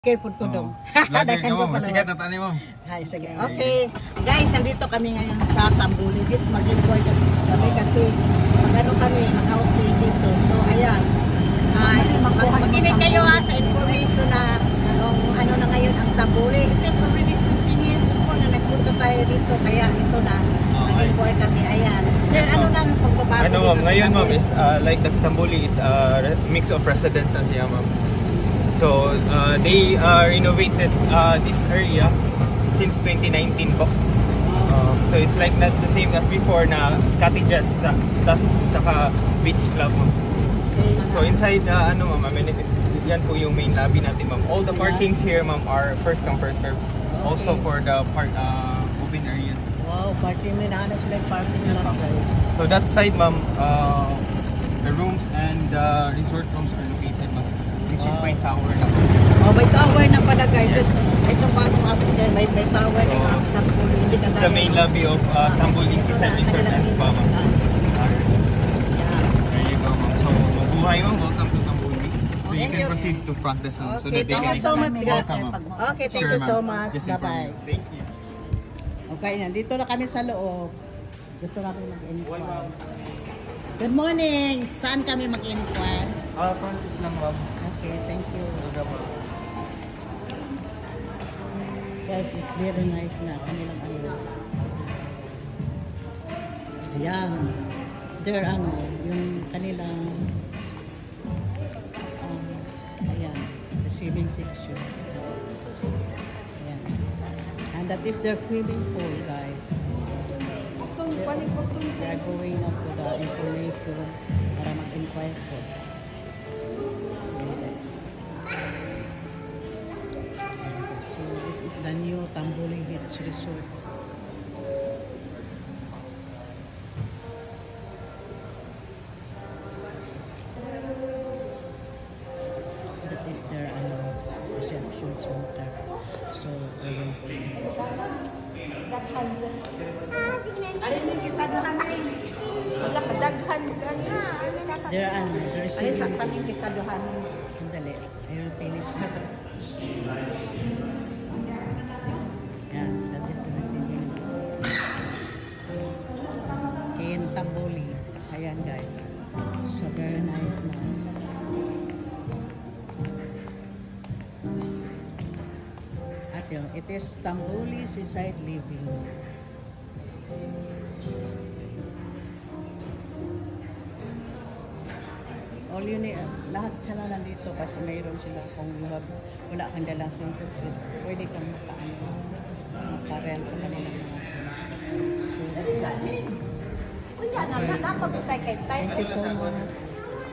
Careful ko dong. Vlogger ka mo, masikat na tani mo. Hi, sige. Okay. Guys, nandito kami ngayon sa Tambuli Beach. Mag-enjoy kami kasi mag-ano kami, mag-outing dito. So, ayan. Makinig kayo sa information na ano na ngayon ang Tambuli. It is already 15 years before na nagpunta tayo dito. Kaya ito na, mag-enjoy kami. Ayan. Sir, ano lang pagbabago dito? Ma'am, ngayon ma'am is like the Tambuli is a mix of residents na siya ma'am. So they renovated this area since 2019 po. So it's like not the same as before na cottages, tsaka beach club mo. So inside ano ma'am, amenities, yan po yung main lobby natin ma'am. All the parkings here ma'am are first come first serve. Also for the open areas. Wow, parking na sila parking na guys. So that side ma'am, the rooms and the resort rooms are located ma'am. Which is may tower na. Oh, may tower na pala guys. Itong bagong after may tower na yung Tambuli. This is the main lobby of Tambuli Seaside Resort and Spa ma'am. There you go ma'am. So mabuhay ma'am, welcome to Tambuli. So you can proceed to front desk so that they can so much. Welcome ma'am. Okay, thank you so much. Bye-bye. Thank you. Okay, nandito na kami sa loob. Gusto namin mag-inquire. Good morning! Saan kami mag-inquire? Front desk lang ma'am. Okay, thank you. Guys, it's very nice na kanilang ano. Ayan. There ano, yung kanilang ayan, receiving section. Ayan. And that is their swimming pool, guys. They are going up to the information para mag-inquire po. The new Tambuli Beach Resort. That is their reception center. So, ayun po. There are receiving. Sandali. Ayun, finish na. Yan, that is the receiving. In Tambuli. Ayan guys. So very nice na. At yun, it is Tambuli Seaside Living. All you need, lahat sila nandito kasi mayroon sila kung wala kang dalang suitcase, pwede kang makarent ka kanilang mga suitcase. So, thank you so much.